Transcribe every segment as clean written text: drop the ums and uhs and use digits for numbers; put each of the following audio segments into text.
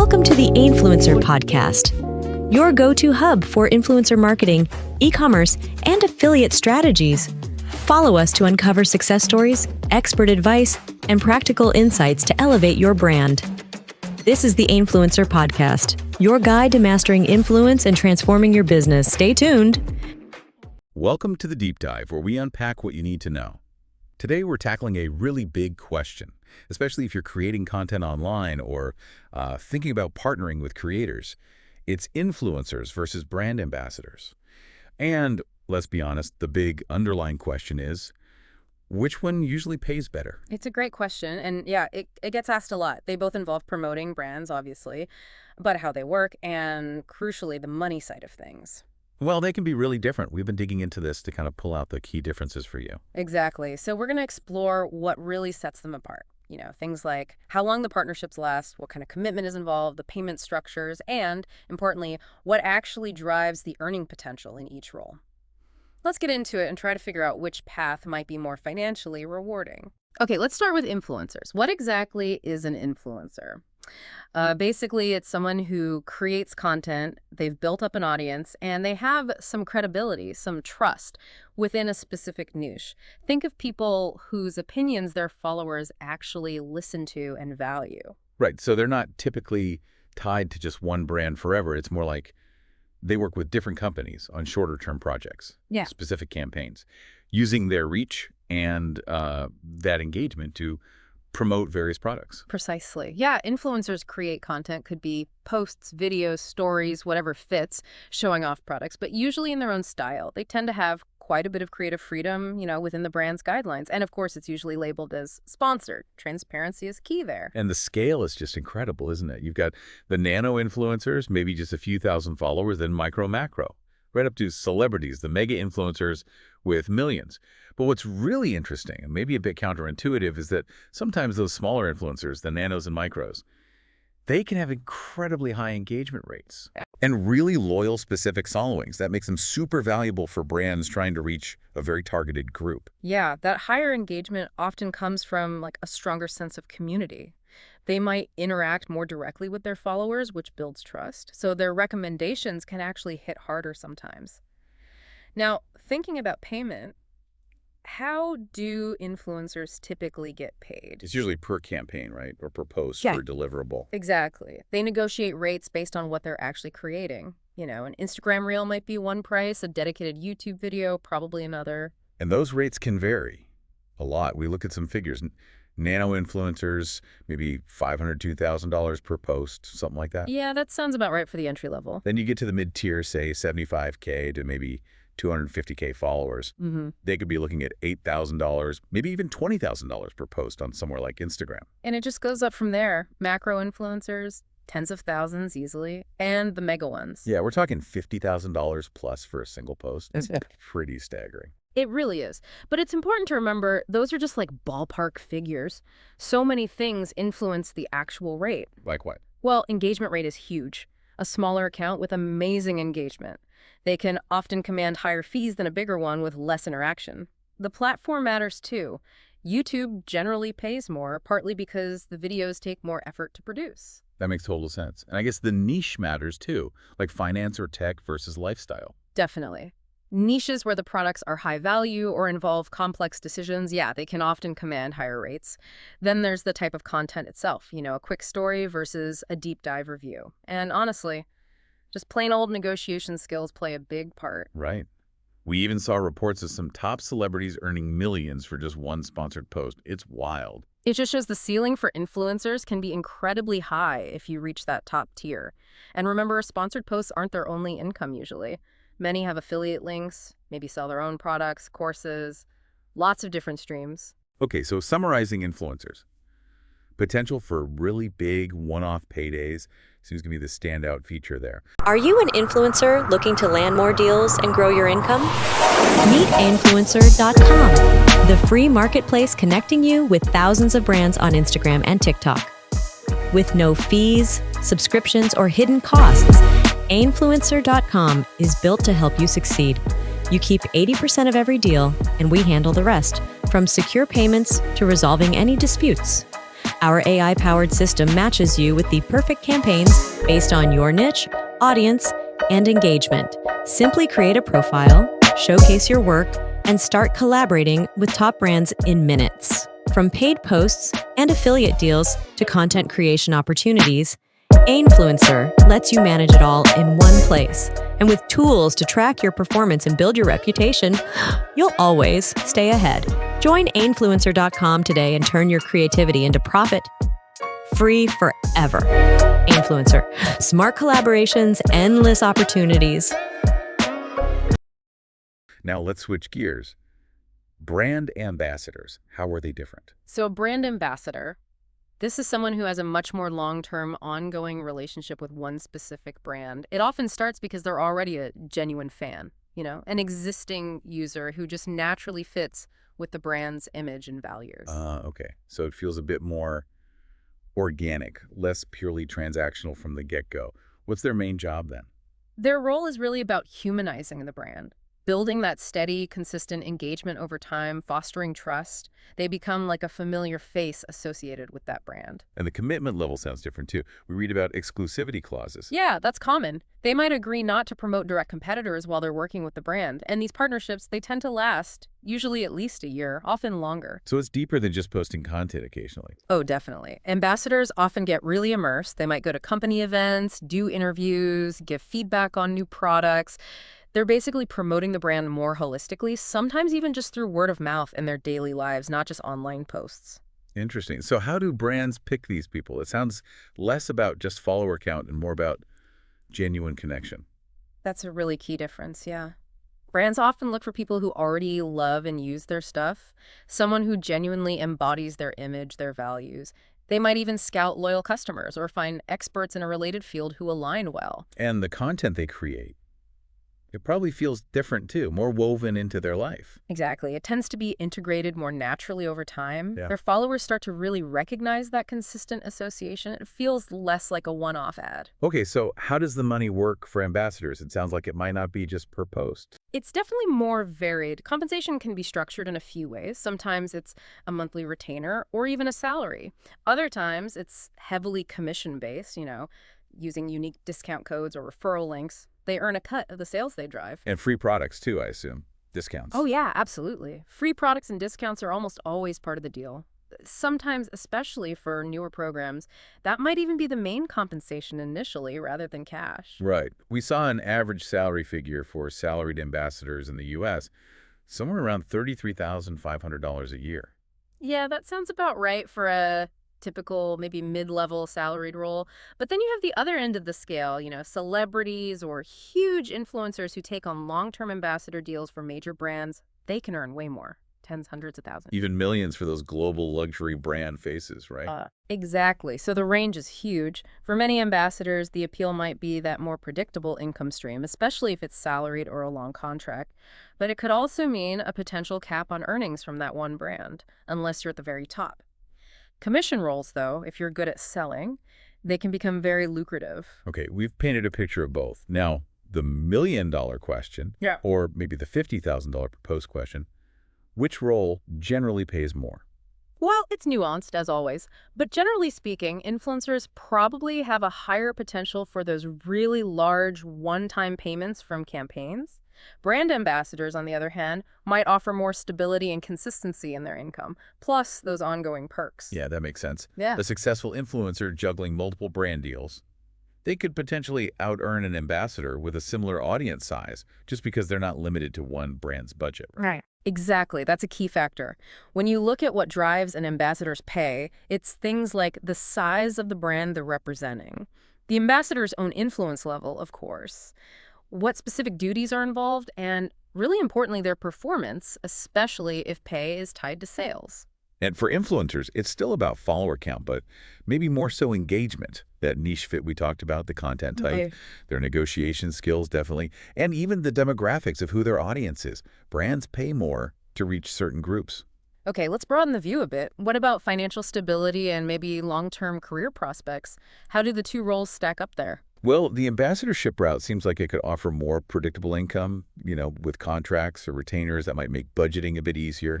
Welcome to the Ainfluencer podcast, your go-to hub for influencer marketing, e-commerce, and affiliate strategies. Follow us to uncover success stories, expert advice, and practical insights to elevate your brand. This is the Ainfluencer podcast, your guide to mastering influence and transforming your business. Stay tuned. Welcome to the Deep Dive, where we unpack what you need to know. Today, we're tackling a really big question, especially if you're creating content online or thinking about partnering with creators. It's influencers versus brand ambassadors. And let's be honest, the big underlying question is, which one usually pays better? It's a great question. And yeah, it gets asked a lot. They both involve promoting brands, obviously, but how they work and, crucially, the money side of things. Well, they can be really different. We've been digging into this to kind of pull out the key differences for you. Exactly. So we're going to explore what really sets them apart. You know, things like how long the partnerships last, what kind of commitment is involved, the payment structures, and, importantly, what actually drives the earning potential in each role. Let's get into it and try to figure out which path might be more financially rewarding. Okay, let's start with influencers. What exactly is an influencer? Basically, it's someone who creates content, they've built up an audience, and they have some credibility, some trust within a specific niche. Think of people whose opinions their followers actually listen to and value. Right, so they're not typically tied to just one brand forever. It's more like they work with different companies on shorter-term projects, specific campaigns, using their reach and that engagement to promote various products. Precisely. Yeah, influencers create content, could be posts, videos, stories, whatever fits, showing off products, but usually in their own style. They tend to have quite a bit of creative freedom, within the brand's guidelines. And of course, it's usually labeled as sponsored. Transparency is key there. And the scale is just incredible, isn't it? You've got the nano influencers, maybe just a few thousand followers, then micro, macro, right up to celebrities, the mega influencers with millions. But what's really interesting, and maybe a bit counterintuitive, is that sometimes those smaller influencers, the nanos and micros, they can have incredibly high engagement rates and really loyal specific followings. That makes them super valuable for brands trying to reach a very targeted group. Yeah, that higher engagement often comes from a stronger sense of community. They might interact more directly with their followers, which builds trust. So their recommendations can actually hit harder sometimes. Now, thinking about payment, how do influencers typically get paid? It's usually per campaign, right? Or per post or deliverable. Exactly. They negotiate rates based on what they're actually creating. An Instagram reel might be one price, a dedicated YouTube video, probably another. And those rates can vary a lot. We look at some figures. Nano influencers, maybe $500, $2,000 per post, something like that. Yeah, that sounds about right for the entry level. Then you get to the mid-tier, say $75K to maybe $250K followers. They could be looking at $8,000, maybe even $20,000 per post on somewhere like Instagram. And it just goes up from there. Macro influencers, tens of thousands easily, and the mega ones. Yeah, we're talking $50,000 plus for a single post. It's pretty staggering. It really is. But it's important to remember those are just ballpark figures. So many things influence the actual rate. Like what? Well, engagement rate is huge. A smaller account with amazing engagement. They can often command higher fees than a bigger one with less interaction. The platform matters too. YouTube generally pays more, partly because the videos take more effort to produce. That makes total sense. And I guess the niche matters too, like finance or tech versus lifestyle. Definitely. Niches where the products are high value or involve complex decisions, they can often command higher rates. Then there's the type of content itself, a quick story versus a deep dive review. And honestly, just plain old negotiation skills play a big part. Right. We even saw reports of some top celebrities earning millions for just one sponsored post. It's wild. It just shows the ceiling for influencers can be incredibly high if you reach that top tier. And remember, sponsored posts aren't their only income usually. Many have affiliate links, maybe sell their own products, courses, lots of different streams. Okay, so summarizing influencers. Potential for really big one-off paydays seems to be the standout feature there. Are you an influencer looking to land more deals and grow your income? Meet Ainfluencer.com, the free marketplace connecting you with thousands of brands on Instagram and TikTok. With no fees, subscriptions, or hidden costs, Ainfluencer.com is built to help you succeed. You keep 80% of every deal, and we handle the rest, from secure payments to resolving any disputes. Our AI-powered system matches you with the perfect campaigns based on your niche, audience, and engagement. Simply create a profile, showcase your work, and start collaborating with top brands in minutes. From paid posts and affiliate deals to content creation opportunities, Ainfluencer lets you manage it all in one place. And with tools to track your performance and build your reputation, you'll always stay ahead. Join Ainfluencer.com today and turn your creativity into profit free forever. Ainfluencer. Smart collaborations, endless opportunities. Now let's switch gears. Brand ambassadors, how are they different? So a brand ambassador, this is someone who has a much more long-term, ongoing relationship with one specific brand. It often starts because they're already a genuine fan, an existing user who just naturally fits with the brand's image and values. Okay. So it feels a bit more organic, less purely transactional from the get-go. What's their main job then? Their role is really about humanizing the brand, building that steady, consistent engagement over time, fostering trust. They become like a familiar face associated with that brand. And the commitment level sounds different too. We read about exclusivity clauses. Yeah, that's common. They might agree not to promote direct competitors while they're working with the brand. And these partnerships, they tend to last, usually at least a year, often longer. So it's deeper than just posting content occasionally. Oh, definitely. Ambassadors often get really immersed. They might go to company events, do interviews, give feedback on new products. They're basically promoting the brand more holistically, sometimes even just through word of mouth in their daily lives, not just online posts. Interesting. So how do brands pick these people? It sounds less about just follower count and more about genuine connection. That's a really key difference, yeah. Brands often look for people who already love and use their stuff, someone who genuinely embodies their image, their values. They might even scout loyal customers or find experts in a related field who align well. And the content they create, it probably feels different too, more woven into their life. Exactly. It tends to be integrated more naturally over time. Yeah. Their followers start to really recognize that consistent association. It feels less like a one-off ad. Okay, so how does the money work for ambassadors? It sounds like it might not be just per post. It's definitely more varied. Compensation can be structured in a few ways. Sometimes it's a monthly retainer or even a salary. Other times it's heavily commission-based, using unique discount codes or referral links. They earn a cut of the sales they drive. And free products too, I assume. Discounts. Oh yeah, absolutely. Free products and discounts are almost always part of the deal. Sometimes, especially for newer programs, that might even be the main compensation initially rather than cash. Right. We saw an average salary figure for salaried ambassadors in the U.S., somewhere around $33,500 a year. Yeah, that sounds about right for a typical, maybe mid-level salaried role. But then you have the other end of the scale, celebrities or huge influencers who take on long-term ambassador deals for major brands. They can earn way more, tens, hundreds of thousands. Even millions for those global luxury brand faces, right? Exactly. So the range is huge. For many ambassadors, the appeal might be that more predictable income stream, especially if it's salaried or a long contract. But it could also mean a potential cap on earnings from that one brand, unless you're at the very top. Commission roles, though, if you're good at selling, they can become very lucrative. Okay, we've painted a picture of both. Now, the $1,000,000 question, or maybe the $50,000 per post question, which role generally pays more? Well, it's nuanced, as always, but generally speaking, influencers probably have a higher potential for those really large one-time payments from campaigns. Brand ambassadors, on the other hand, might offer more stability and consistency in their income, plus those ongoing perks. Yeah, that makes sense. Yeah. A successful influencer juggling multiple brand deals, they could potentially out-earn an ambassador with a similar audience size just because they're not limited to one brand's budget. Right. Exactly. That's a key factor. When you look at what drives an ambassador's pay, it's things like the size of the brand they're representing, the ambassador's own influence level, of course, what specific duties are involved, and really importantly, their performance, especially if pay is tied to sales. And for influencers, it's still about follower count, but maybe more so engagement. That niche fit we talked about, the content type, their negotiation skills definitely, and even the demographics of who their audience is. Brands pay more to reach certain groups. Okay, let's broaden the view a bit. What about financial stability and maybe long-term career prospects? How do the two roles stack up there? Well, the ambassadorship route seems like it could offer more predictable income, with contracts or retainers that might make budgeting a bit easier.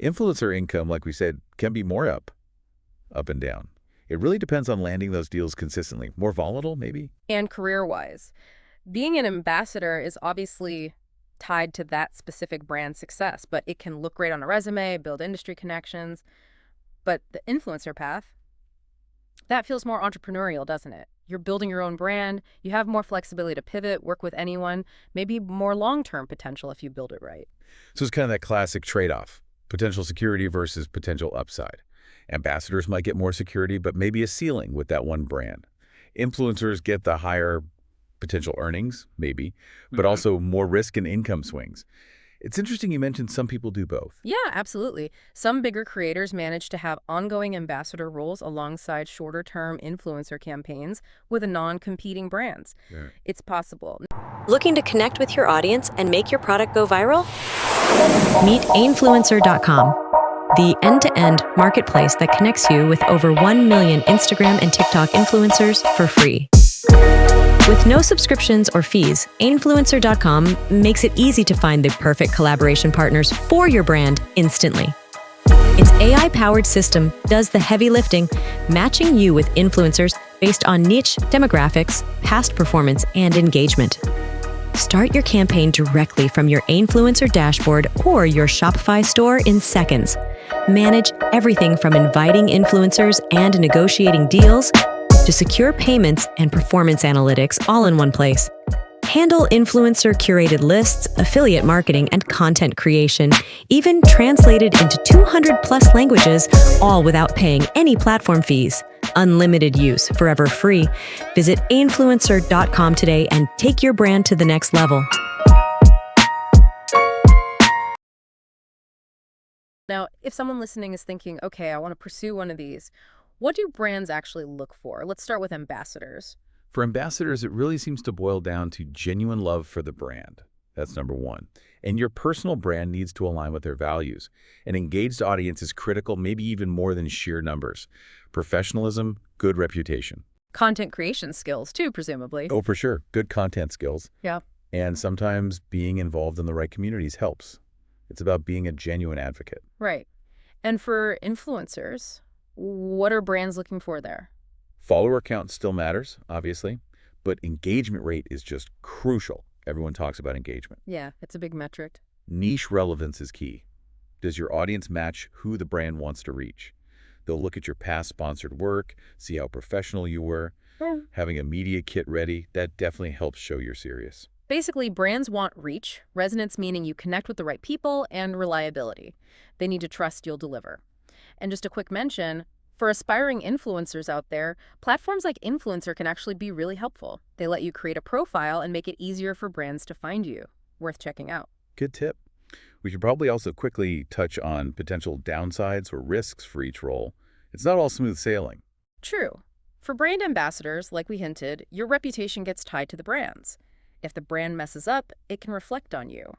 Influencer income, like we said, can be more up. up and down. It really depends on landing those deals consistently. More volatile, maybe? And career-wise, being an ambassador is obviously tied to that specific brand's success, but it can look great on a resume, build industry connections. But the influencer path, that feels more entrepreneurial, doesn't it? You're building your own brand, you have more flexibility to pivot, work with anyone, maybe more long-term potential if you build it right. So it's kind of that classic trade-off, potential security versus potential upside. Ambassadors might get more security, but maybe a ceiling with that one brand. Influencers get the higher potential earnings, maybe, but also more risk and income swings. It's interesting you mentioned some people do both. Yeah, absolutely. Some bigger creators manage to have ongoing ambassador roles alongside shorter-term influencer campaigns with non-competing brands. Yeah. It's possible. Looking to connect with your audience and make your product go viral? Meet Ainfluencer.com, the end-to-end marketplace that connects you with over 1 million Instagram and TikTok influencers for free. With no subscriptions or fees, Ainfluencer.com makes it easy to find the perfect collaboration partners for your brand instantly. Its AI-powered system does the heavy lifting, matching you with influencers based on niche demographics, past performance, and engagement. Start your campaign directly from your Ainfluencer dashboard or your Shopify store in seconds. Manage everything from inviting influencers and negotiating deals to secure payments and performance analytics all in one place. Handle influencer-curated lists, affiliate marketing, and content creation, even translated into 200+ languages, all without paying any platform fees. Unlimited use, forever free. Visit Ainfluencer.com today and take your brand to the next level. Now, if someone listening is thinking, okay, I want to pursue one of these, what do brands actually look for? Let's start with ambassadors. For ambassadors, it really seems to boil down to genuine love for the brand. That's number one. And your personal brand needs to align with their values. An engaged audience is critical, maybe even more than sheer numbers. Professionalism, good reputation. Content creation skills, too, presumably. Oh, for sure. Good content skills. Yeah. And sometimes being involved in the right communities helps. It's about being a genuine advocate. Right. And for influencers, what are brands looking for there? Follower count still matters, obviously, but engagement rate is just crucial. Everyone talks about engagement. Yeah, it's a big metric. Niche relevance is key. Does your audience match who the brand wants to reach? They'll look at your past sponsored work, see how professional you were. Yeah. Having a media kit ready, that definitely helps show you're serious. Basically, brands want reach, resonance meaning you connect with the right people, and reliability. They need to trust you'll deliver. And just a quick mention, for aspiring influencers out there, platforms like Ainfluencer can actually be really helpful. They let you create a profile and make it easier for brands to find you. Worth checking out. Good tip. We should probably also quickly touch on potential downsides or risks for each role. It's not all smooth sailing. True. For brand ambassadors, like we hinted, your reputation gets tied to the brands. If the brand messes up, it can reflect on you.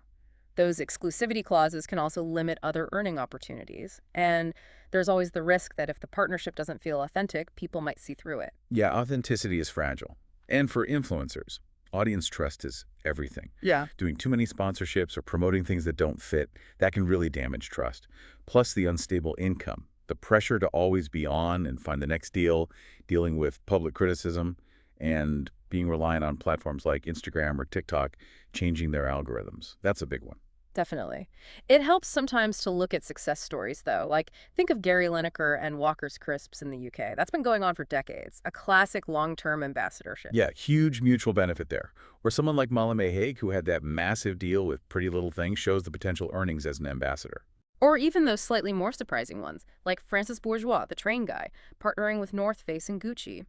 Those exclusivity clauses can also limit other earning opportunities. And there's always the risk that if the partnership doesn't feel authentic, people might see through it. Yeah, authenticity is fragile. And for influencers, audience trust is everything. Yeah. Doing too many sponsorships or promoting things that don't fit, that can really damage trust. Plus the unstable income, the pressure to always be on and find the next deal, dealing with public criticism, and being reliant on platforms like Instagram or TikTok changing their algorithms. That's a big one. Definitely. It helps sometimes to look at success stories, though. Like, think of Gary Lineker and Walker's Crisps in the UK. That's been going on for decades. A classic long-term ambassadorship. Yeah, huge mutual benefit there. Or someone like Malame Haig, who had that massive deal with Pretty Little Thing, shows the potential earnings as an ambassador. Or even those slightly more surprising ones, like Francis Bourgeois, the train guy, partnering with North Face and Gucci.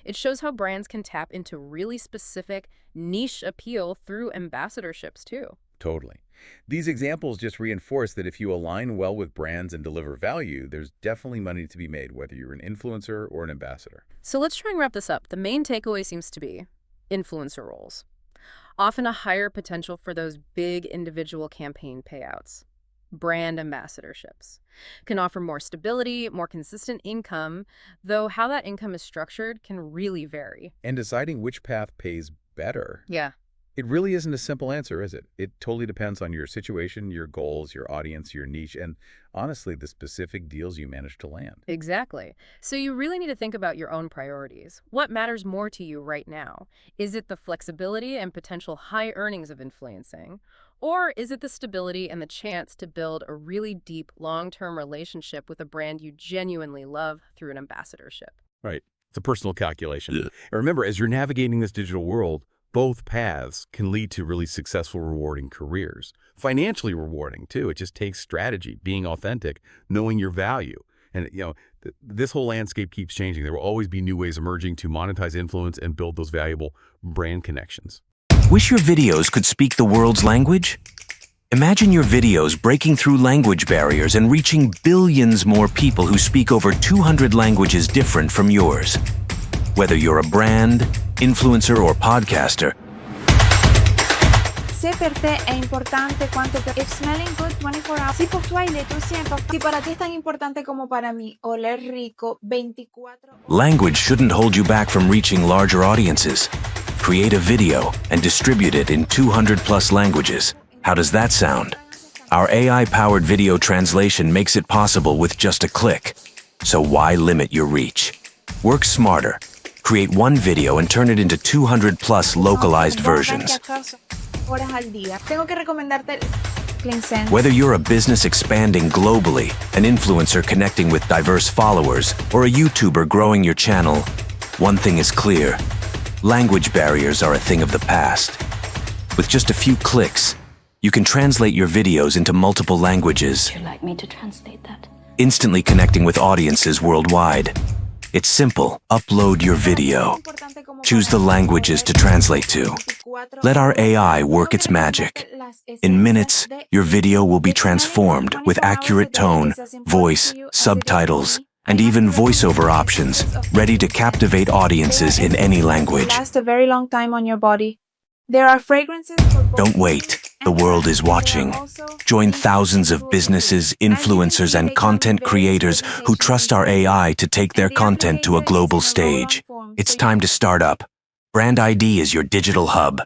It shows how brands can tap into really specific niche appeal through ambassadorships, too. Totally. These examples just reinforce that if you align well with brands and deliver value, there's definitely money to be made, whether you're an influencer or an ambassador. So let's try and wrap this up. The main takeaway seems to be influencer roles. Often a higher potential for those big individual campaign payouts. Brand ambassadorships can offer more stability, more consistent income, though how that income is structured can really vary. And deciding which path pays better. Yeah. It really isn't a simple answer, is it? It totally depends on your situation, your goals, your audience, your niche, and honestly, the specific deals you manage to land. Exactly. So you really need to think about your own priorities. What matters more to you right now? Is it the flexibility and potential high earnings of influencing? Or is it the stability and the chance to build a really deep, long-term relationship with a brand you genuinely love through an ambassadorship? Right. It's a personal calculation. And remember, as you're navigating this digital world, both paths can lead to really successful, rewarding careers. Financially rewarding, too. It just takes strategy, being authentic, knowing your value. And, this whole landscape keeps changing. There will always be new ways emerging to monetize influence and build those valuable brand connections. Wish your videos could speak the world's language? Imagine your videos breaking through language barriers and reaching billions more people who speak over 200 languages different from yours. Whether you're a brand, influencer, or podcaster, Sé per te è importante quanto per... If smelling good 24 hours. Si pour toi il est aussi important. Si para ti es tan importante como para mí, oler rico 24. language shouldn't hold you back from reaching larger audiences. Create a video and distribute it in 200+ languages. How does that sound? Our AI-powered video translation makes it possible with just a click. So why limit your reach? Work smarter. Create one video and turn it into 200+ localized versions. Horas al día. Tengo que recomendarte Cleansen. Whether you're a business expanding globally, an influencer connecting with diverse followers, or a YouTuber growing your channel, one thing is clear. Language barriers are a thing of the past. With just a few clicks, you can translate your videos into multiple languages, Would you like me to translate that? instantly connecting with audiences worldwide. It's simple. Upload your video. Choose the languages to translate to. Let our AI work its magic. In minutes, your video will be transformed with accurate tone, voice, subtitles, and even voiceover options, ready to captivate audiences in any language. Last a very long time on your body. There are fragrances for both Don't wait. The world is watching. Join thousands of businesses, influencers, and content creators who trust our AI to take their content to a global stage. It's time to start up. Brand ID is your digital hub.